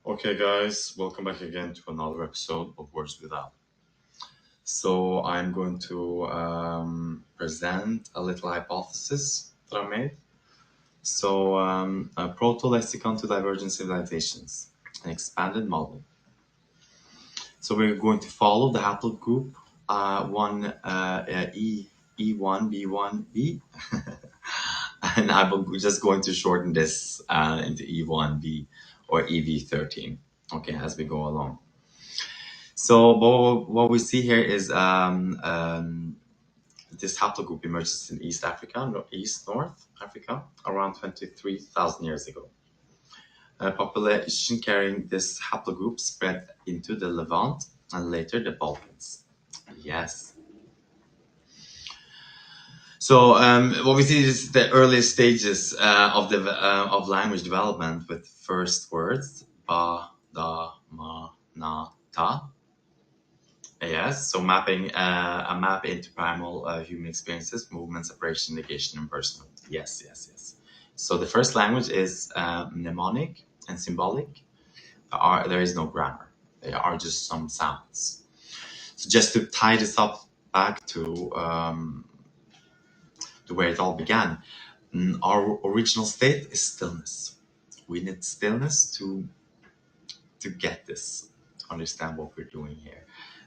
Okay, guys, welcome back again to another episode of Words Without. So, I'm going to present a little hypothesis that I made. So, a Proto Lexicon to Divergent civilizations, an expanded model. So, we're going to follow the Haplogroup E1b1b, and I'm just going to shorten this into E1b or EV13. Okay, as we go along. So what we see here is this haplogroup emerges in East Africa, North Africa, around 23,000 years ago. A population carrying this haplogroup spread into the Levant and later the Balkans. Yes. So what we see is the early stages of language development with first words ba, da, ma, na, ta. Yes, so mapping a map into primal human experiences, movement, separation, negation, and personhood. Yes. So the first language is mnemonic and symbolic. There is no grammar. They are just some sounds. So just to tie this up back to where it all began, our original state is stillness. We need stillness to get this, to understand what we're doing here,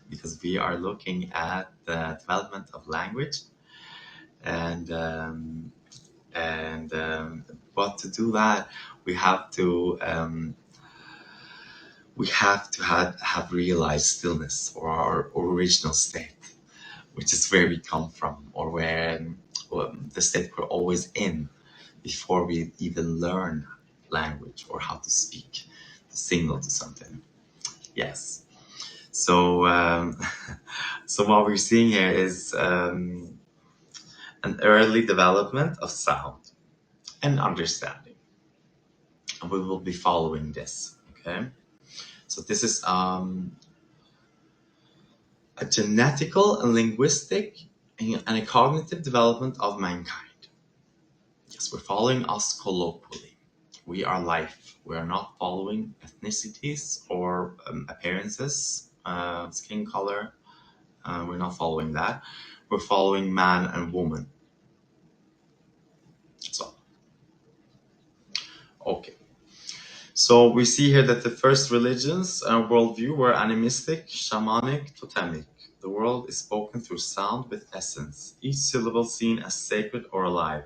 because we are looking at the development of language, and but to do that, we have to have realized stillness, or our original state, which is where we come from, or where the state we're always in before we even learn language or how to speak, to signal to something. Yes. So, so what we're seeing here is an early development of sound and understanding, and we will be following this. Okay, so this is a genetical and linguistic and a cognitive development of mankind. Yes, we're following us colloquially. We are life. We are not following ethnicities or appearances, skin color. We're not following that. We're following man and woman. So, okay. So we see here that the first religions and worldview were animistic, shamanic, totemic. The world is spoken through sound with essence, each syllable seen as sacred or alive.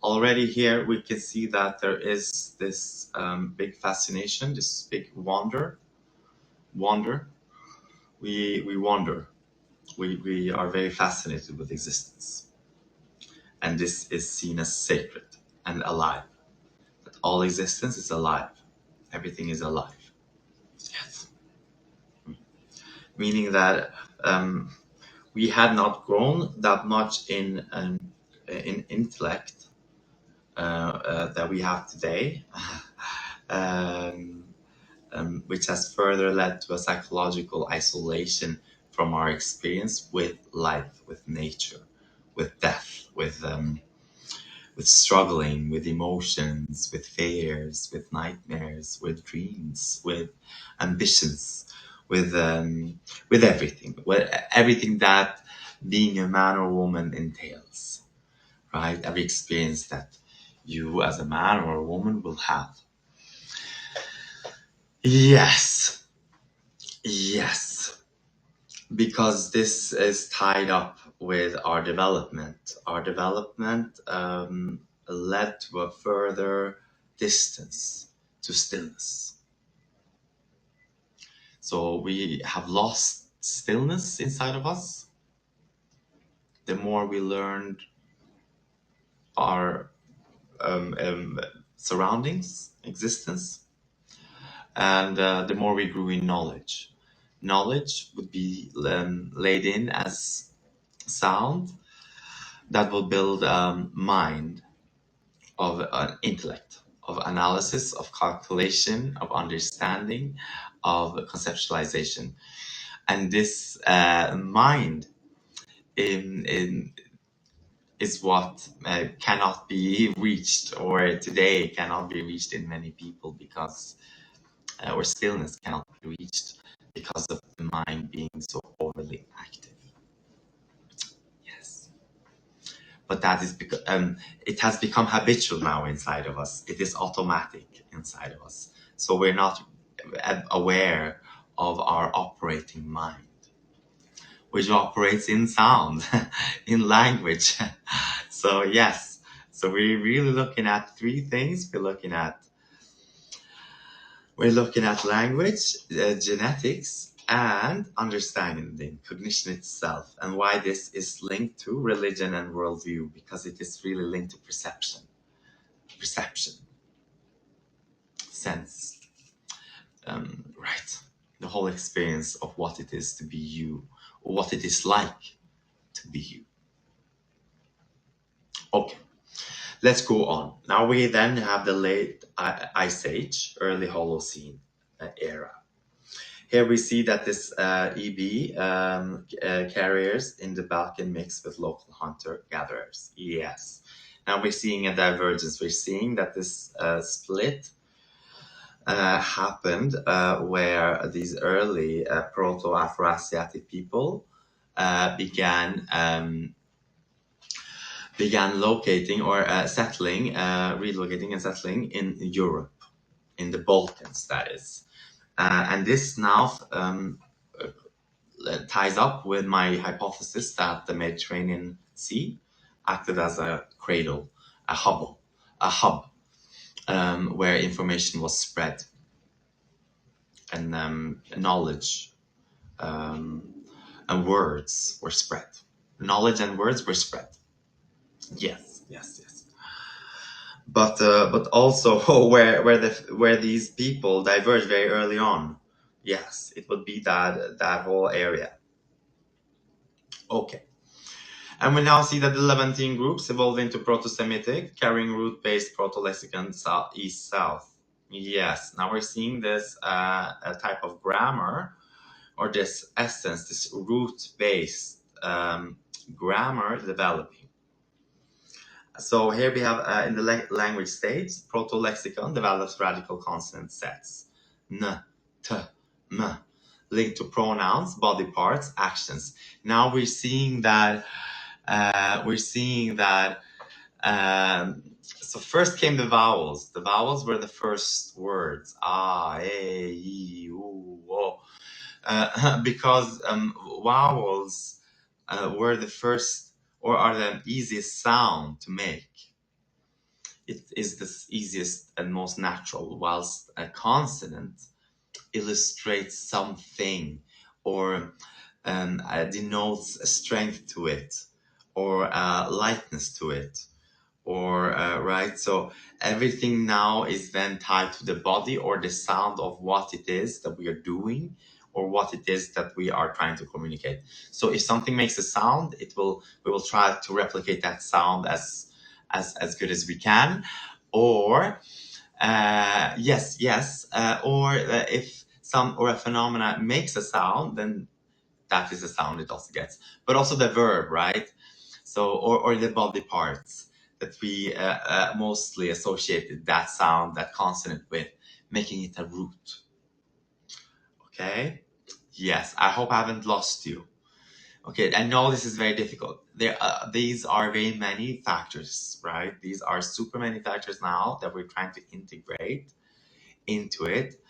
Already here we can see that there is this big fascination, this big wonder. We wonder. We are very fascinated with existence. And this is seen as sacred and alive. That all existence is alive. Everything is alive. Yes. Meaning that we had not grown that much in intellect that we have today, which has further led to a psychological isolation from our experience with life, with nature, with death, with struggling, with emotions, with fears, with nightmares, with dreams, with ambitions, with everything that being a man or woman entails, right? Every experience that you as a man or a woman will have. Yes, because this is tied up with our development. Our development led to a further distance to stillness. So we have lost stillness inside of us. The more we learned our surroundings, existence, and the more we grew in knowledge. Knowledge would be laid in as sound that will build a mind of intellect, of analysis, of calculation, of understanding, of conceptualization. And this mind is what cannot be reached, or today cannot be reached in many people, because or stillness cannot be reached because of the mind being so overly active. Yes. But that is because it has become habitual now inside of us. It is automatic inside of us. So we're not aware of our operating mind, which operates in sound, in language. So yes, so we're really looking at three things. We're looking at language, genetics, and understanding cognition itself, and why this is linked to religion and worldview, because it is really linked to perception, sense, right? The whole experience of what it is to be you, or what it is like to be you. Okay, let's go on. Now we then have the late Ice Age, early Holocene era. Here we see that this EB carriers in the Balkan mix with local hunter-gatherers. Yes. Now we're seeing a divergence. We're seeing that this split happened where these early Proto-Afro-Asiatic people began locating or settling, relocating and settling in Europe, in the Balkans, that is. And this now ties up with my hypothesis that the Mediterranean Sea acted as a cradle, a hub, where information was spread and knowledge and words were spread. Knowledge and words were spread. Yes. But also where these people diverge very early on. Yes, it would be that whole area. Okay. And we now see that the Levantine groups evolve into Proto-Semitic, carrying root-based Proto Lexicon east-south. Yes, now we're seeing this a type of grammar, or this essence, this root-based grammar developing. So here we have in the language stage, Proto Lexicon develops radical consonant sets. N, t, m, linked to pronouns, body parts, actions. Now we're seeing that. So first came the vowels. The vowels were the first words. A, E, I, U, O. Because vowels were the first, or are the easiest sound to make. It is the easiest and most natural, whilst a consonant illustrates something, or denotes a strength to it, or lightness to it, or right. So everything now is then tied to the body or the sound of what it is that we are doing, or what it is that we are trying to communicate. So if something makes a sound, we will try to replicate that sound as good as we can, or if a phenomena makes a sound, then that is the sound it also gets. But also the verb, right? So or the body parts that we mostly associated that sound, that consonant with, making it a root. Okay. Yes, I hope I haven't lost you. Okay, I know this is very difficult. These are very many factors, right? These are super many factors now that we're trying to integrate into it.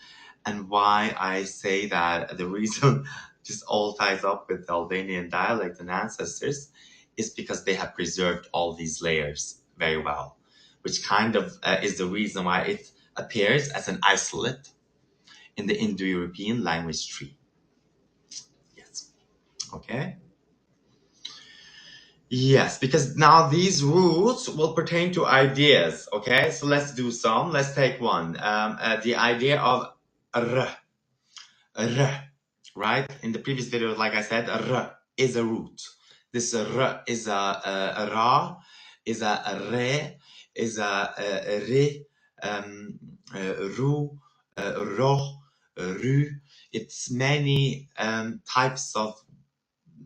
And why I say that the reason this all ties up with the Albanian dialect and ancestors is because they have preserved all these layers very well, which kind of is the reason why it appears as an isolate in the Indo-European language tree. Yes. Okay. Yes, because now these roots will pertain to ideas. Okay, so let's do some. Let's take one. The idea of r, right? In the previous video, like I said, r is a root. This r is a ra, is a re, is a re, ru, ro, ru. It's many types of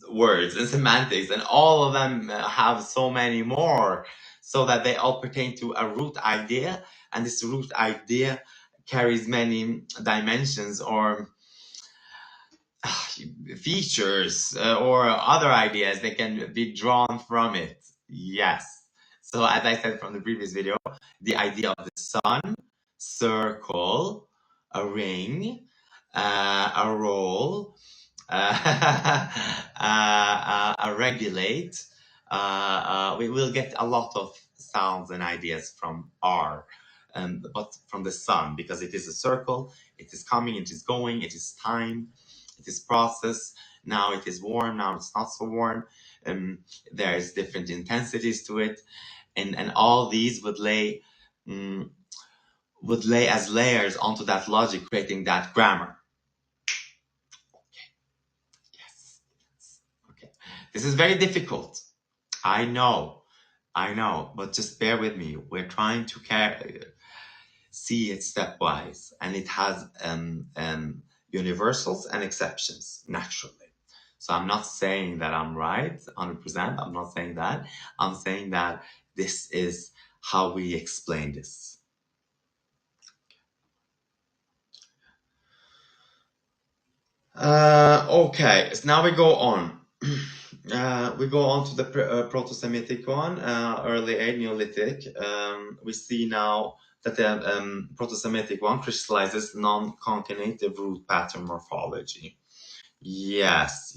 words and semantics, and all of them have so many more, so that they all pertain to a root idea, and this root idea carries many dimensions or features or other ideas that can be drawn from it. Yes. So as I said from the previous video, the idea of the sun, circle, a ring, a roll, regulate. We will get a lot of sounds and ideas from R, but from the sun, because it is a circle, it is coming, it is going, it is time, it is process. Now it is warm, now it's not so warm. There's different intensities to it, and all these mm, would lay as layers onto that logic, creating that grammar. Yes. Okay. This is very difficult. I know, but just bear with me. We're trying to see it stepwise, and it has universals and exceptions naturally. So I'm not saying that I'm right 100%. I'm not saying that. I'm saying that this is how we explain this. Okay, so now we go on. We go on to the Proto-Semitic one, early age, Neolithic. We see now that the Proto-Semitic one crystallizes non-concatenative root pattern morphology. Yes.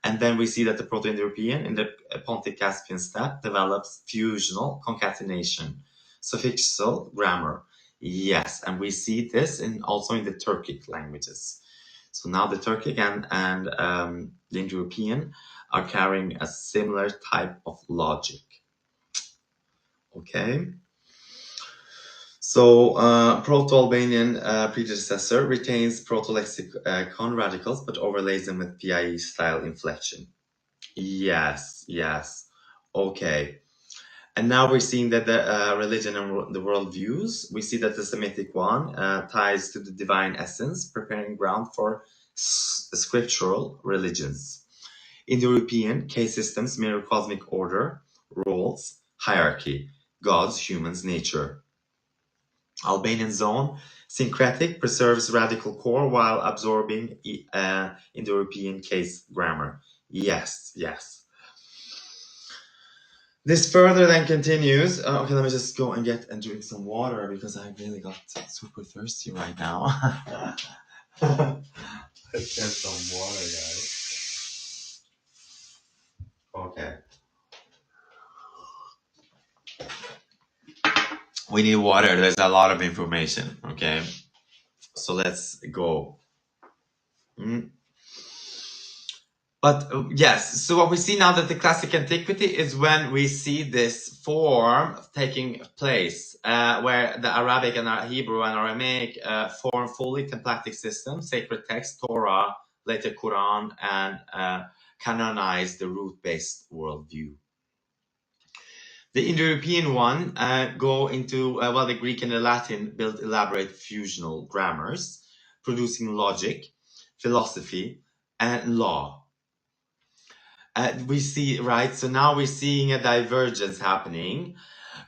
And then we see that the Proto-Indo-European in the Pontic-Caspian steppe develops fusional concatenation, suffixal grammar. Yes, and we see this also in the Turkic languages. So now the Turkic and the Indo-European are carrying a similar type of logic. Okay. So Proto-Albanian predecessor retains Proto Lexicon radicals, but overlays them with PIE style inflection. Yes. Okay. And now we're seeing that the religion and the worldviews, we see that the Semitic one ties to the divine essence, preparing ground for scriptural religions. Indo-European case systems mirror cosmic order, roles, hierarchy, gods, humans, nature. Albanian zone, syncretic, preserves radical core while absorbing Indo-European case grammar. Yes. This further then continues. Okay, let me just go and drink some water because I really got super thirsty right now. Let's get some water, guys. Okay. We need water. There's a lot of information. Okay. So let's go. But yes, so what we see now that the classic antiquity is when we see this form taking place, where the Arabic and Hebrew and Aramaic form fully templatic systems, sacred text, Torah, later Quran, and canonize the root-based worldview. The Indo-European one go into, the Greek and the Latin build elaborate fusional grammars, producing logic, philosophy, and law. We see, right? So now we're seeing a divergence happening,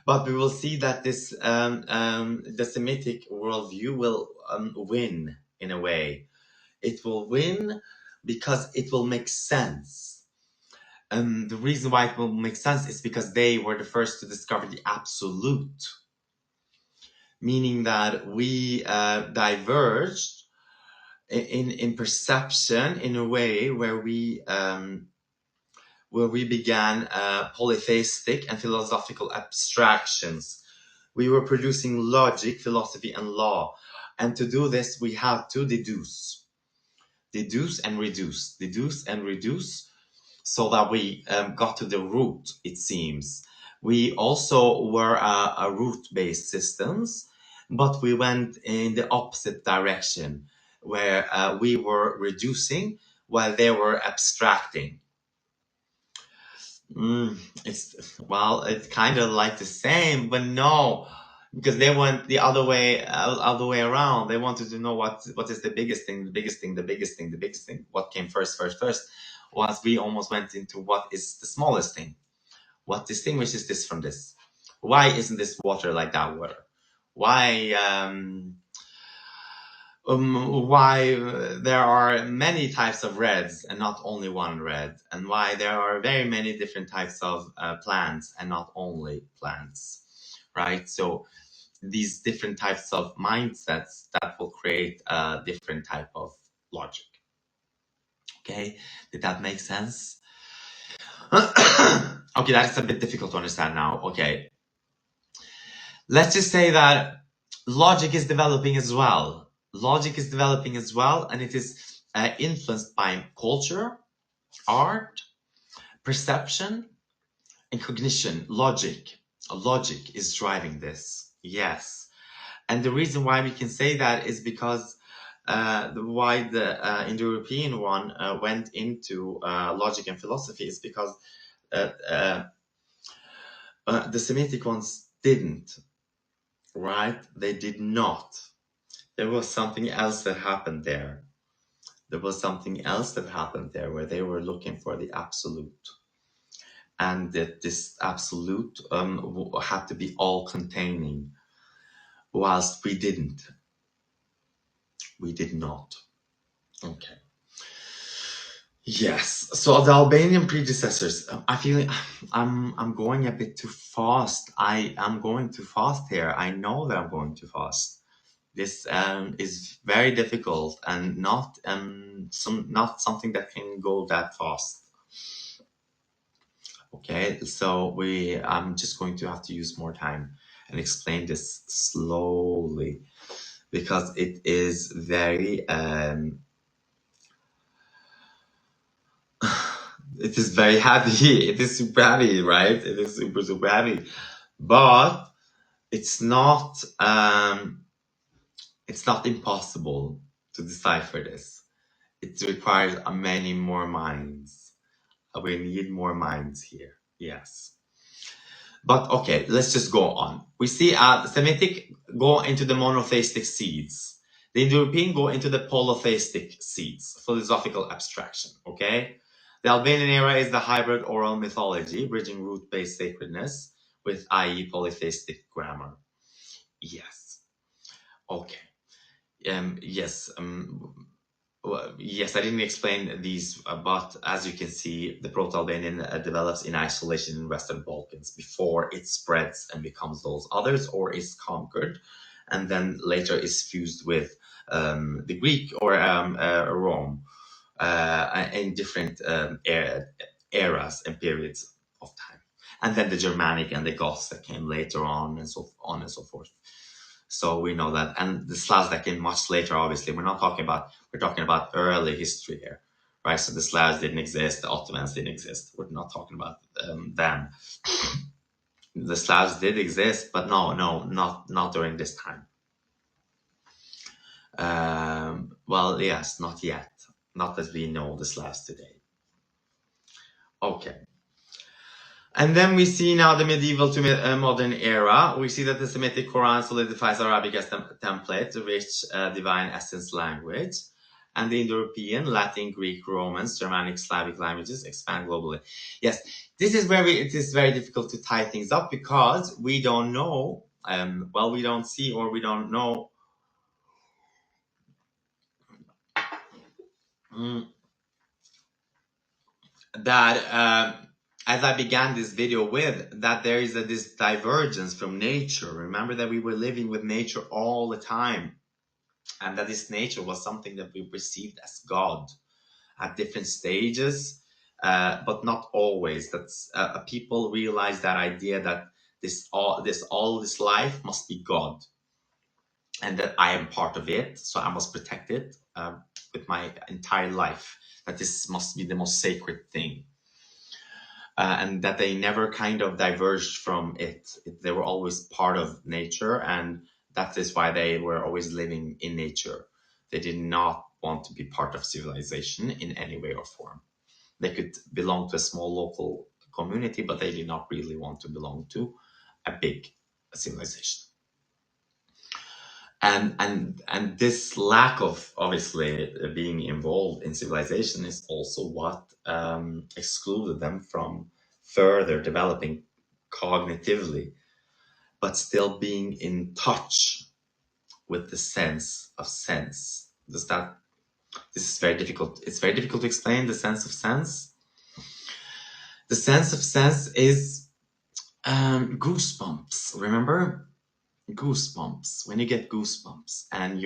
but we will see that this the Semitic worldview will win in a way. It will win because it will make sense. The reason why it will make sense is because they were the first to discover the absolute, meaning that we diverged in perception in a way where we began polytheistic and philosophical abstractions. We were producing logic, philosophy, and law. And to do this, we had to deduce and reduce, so that we got to the root, it seems. We also were a root-based systems, but we went in the opposite direction, where we were reducing while they were abstracting. It's kind of like the same, but no, because they went the other way around. They wanted to know what is the biggest thing. What came first? Was we almost went into what is the smallest thing. What distinguishes this from this? Why isn't this water like that water? why there are many types of reds and not only one red, and why there are very many different types of plants and not only plants, right? So these different types of mindsets that will create a different type of logic. Okay, did that make sense? Okay, that's a bit difficult to understand now. Okay, let's just say that logic is developing as well. Logic is developing as well, and it is influenced by culture, art, perception, and cognition. Logic is driving this. Yes, and the reason why we can say that is because why the Indo-European one went into logic and philosophy is because the Semitic ones didn't, right? They did not. There was something else that happened there. There was something else that happened there where they were looking for the absolute. And that this absolute had to be all-containing, whilst we didn't. We did not. Okay. Yes. So the Albanian predecessors. I feel I'm going a bit too fast. I am going too fast here. I know that I'm going too fast. This is very difficult and not not something that can go that fast. Okay. So I'm just going to have to use more time and explain this slowly because it is very it is very heavy. It is super heavy, right? It is super heavy, but it's not impossible to decipher this. It requires many more minds. We need more minds here. Yes. But okay, let's just go on. We see the Semitic go into the monotheistic seeds. The Indo-European go into the polytheistic seeds, philosophical abstraction, okay? The Albanian era is the hybrid oral mythology, bridging root-based sacredness with, i.e., polytheistic grammar. Yes. Okay. Yes. Yes, I didn't explain these, but as you can see, the Proto-Albanian develops in isolation in Western Balkans before it spreads and becomes those others, or is conquered, and then later is fused with the Greek or Rome in different eras and periods of time, and then the Germanic and the Goths that came later on, and so on and so forth. So we know that, and the Slavs that came much later. Obviously, we're talking about early history here, right? So the Slavs didn't exist, the Ottomans didn't exist. We're not talking about them. The Slavs did exist, but no, not during this time. Well, yes, not yet, not as we know the Slavs today. Okay. And then we see now the medieval to modern era. We see that the Semitic Quran solidifies Arabic as template to reach divine essence language. And the Indo-European, Latin, Greek, Romance, Germanic, Slavic languages expand globally. Yes, this is where it is very difficult to tie things up because we don't know, we don't see or we don't know that as I began this video with, that there is this divergence from nature. Remember that we were living with nature all the time, and that this nature was something that we perceived as God at different stages, but not always. That's people realize that idea that all this life must be God, and that I am part of it, so I must protect it with my entire life. That this must be the most sacred thing. And that they never kind of diverged from it. They were always part of nature, and that is why they were always living in nature. They did not want to be part of civilization in any way or form. They could belong to a small local community, but they did not really want to belong to a big civilization. And this lack of obviously being involved in civilization is also what excluded them from further developing cognitively. but still being in touch with the sense of sense. This is very difficult. It's very difficult to explain the sense of sense. The sense of sense is goosebumps. Remember? Goosebumps. When you get goosebumps and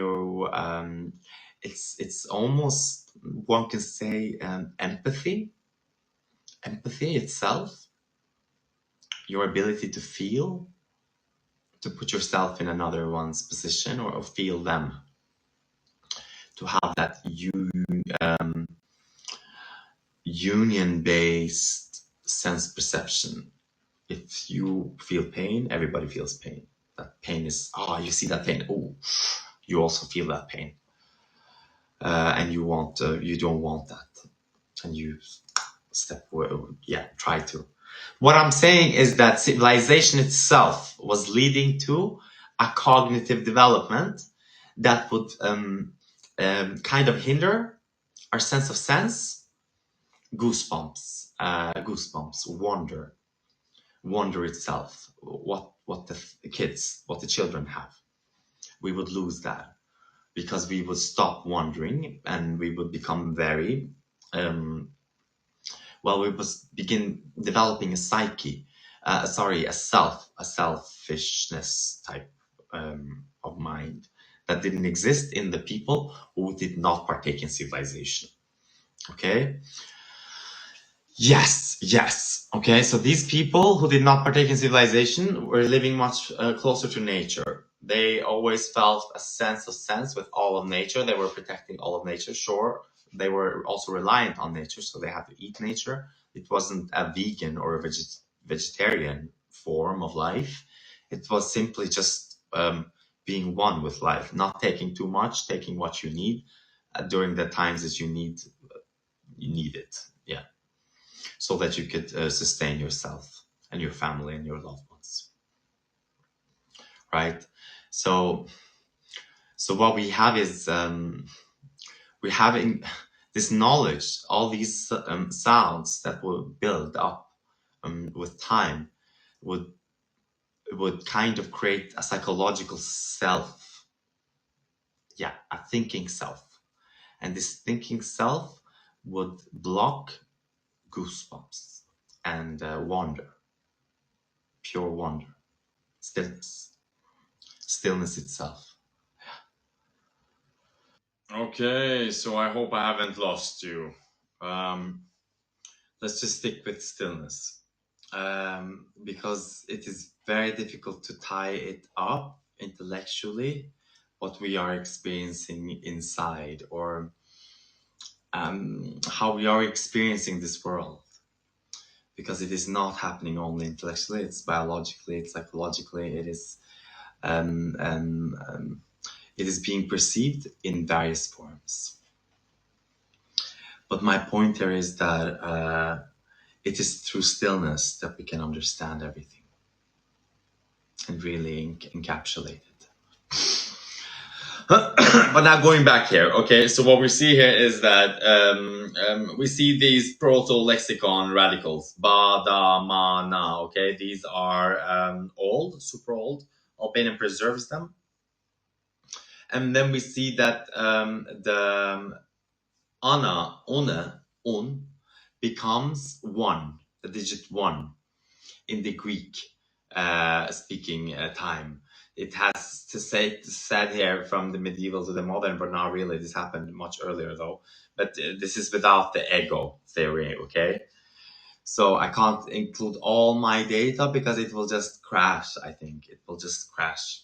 it's almost, one can say, empathy itself, your ability to feel, to put yourself in another one's position, or feel them, to have that union-based sense perception. If you feel pain, everybody feels pain. That pain is, you see that pain, you also feel that pain, and you don't want that, and you try to. What I'm saying is that civilization itself was leading to a cognitive development that would kind of hinder our sense of sense. Goosebumps, wonder itself, what the children have. We would lose that because we would stop wondering, and we would become very we would begin developing a psyche, a selfishness type of mind that didn't exist in the people who did not partake in civilization. Okay. Yes. Okay, so these people who did not partake in civilization were living much closer to nature. They always felt a sense of sense with all of nature. They were protecting all of nature. Sure, they were also reliant on nature, so they had to eat nature. It wasn't a vegan or a vegetarian form of life. It was simply just being one with life, not taking too much, taking what you need during the times that you need it. Yeah. So that you could sustain yourself and your family and your loved ones, right? So what we have is we're having this knowledge, all these sounds that will build up with time would kind of create a psychological self, a thinking self, and this thinking self would block goosebumps and wonder, pure wonder, stillness itself. Okay, so I hope I haven't lost you. Let's just stick with stillness, because it is very difficult to tie it up intellectually, what we are experiencing inside, or how we are experiencing this world, because it is not happening only intellectually. It's biologically, it's psychologically, it is being perceived in various forms. But my point here is that it is through stillness that we can understand everything and really encapsulate it. But now going back here, okay, so what we see here is that we see these Proto Lexicon radicals, ba, da, ma, na, okay? These are old, super old. Albanian preserves them. And then we see that the ana, un, becomes one, the digit one, in the Greek speaking time. It has said here from the medieval to the modern, but not really. This happened much earlier though. But this is without the ego theory, okay? So I can't include all my data because it will just crash, I think. It will just crash.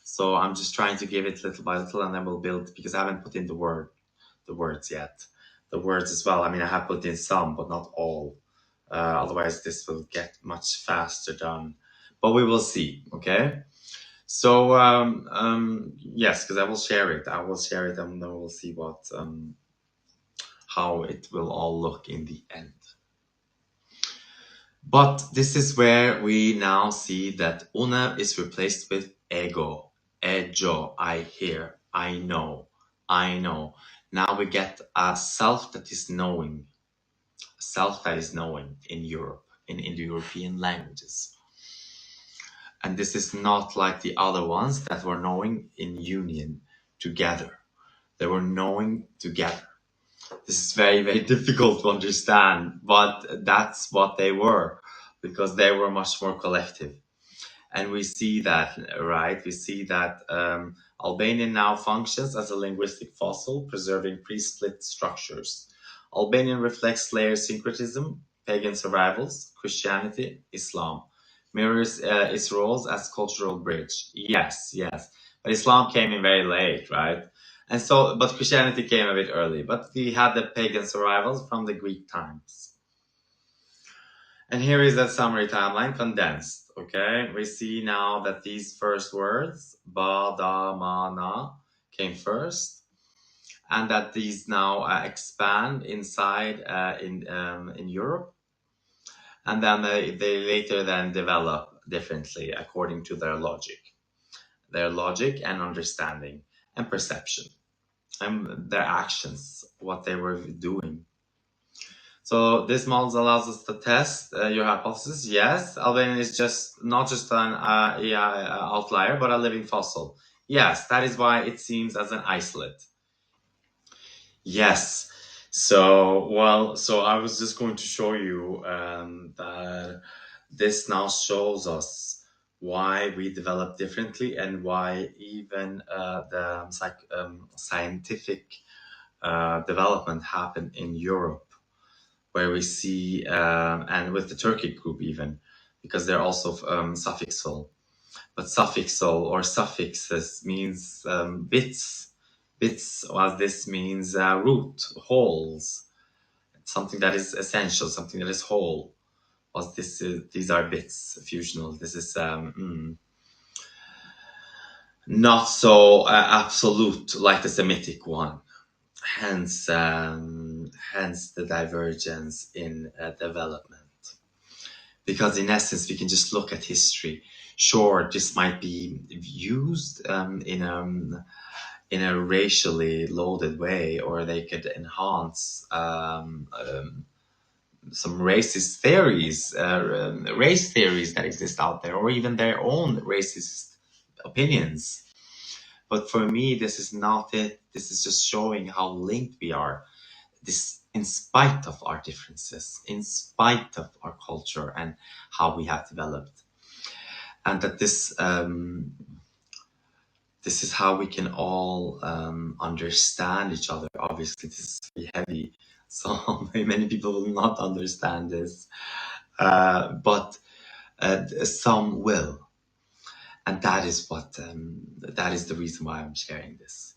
So I'm just trying to give it little by little, and then we'll build, because I haven't put in the words yet. The words as well. I mean, I have put in some, but not all. Otherwise, this will get much faster done. But we will see, okay? So, yes, because I will share it. And then we'll see how it will all look in the end. But this is where we now see that una is replaced with ego. Ego, I hear, I know. Now we get a self that is knowing. Self that is knowing in Europe, in the European languages. And this is not like the other ones that were knowing in union together. They were knowing together. This is very, very difficult to understand, but that's what they were, because they were much more collective. And we see that, right? We see that Albanian now functions as a linguistic fossil, preserving pre-split structures. Albanian reflects layer syncretism, pagan survivals, Christianity, Islam. Mirrors its roles as cultural bridge. Yes, yes. But Islam came in very late, right? And so, but Christianity came a bit early. But we had the pagan survivals from the Greek times. And here is that summary timeline condensed. Okay, we see now that these first words, ba, da, ma, na, came first, and that these now expand inside in Europe, and then they later then develop differently according to their logic and understanding and perception and their actions, what they were doing. So this model allows us to test your hypothesis. Yes, Albanian is just not just an outlier, but a living fossil. Yes, that is why it seems as an isolate. Yes. So I was just going to show you that this now shows us why we develop differently and why even the scientific development happened in Europe, where we see, and with the Turkic group even, because they're also suffixal. But suffixal or suffixes means bits. Bits, well, this means root, holes, something that is essential, something that is whole. Was this? These are bits, fusional. This is not so absolute like the Semitic one. Hence the divergence in development. Because in essence, we can just look at history. Sure, this might be used in a racially loaded way, or they could enhance some racist theories, race theories that exist out there, or even their own racist opinions. But for me, this is not it. This is just showing how linked we are. This, in spite of our differences, in spite of our culture and how we have developed, and that this is how we can all understand each other. Obviously, this is very heavy, so many people will not understand this, but some will, and that is what that is the reason why I'm sharing this.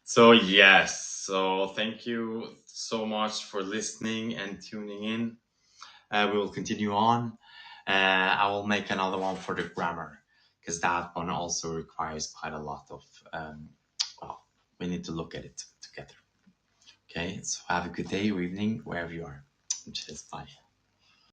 So yes, so thank you so much for listening and tuning in. We will continue on. I will make another one for the grammar, because that one also requires quite a lot of, well, we need to look at it together. Okay, so have a good day or evening, wherever you are. Cheers, bye.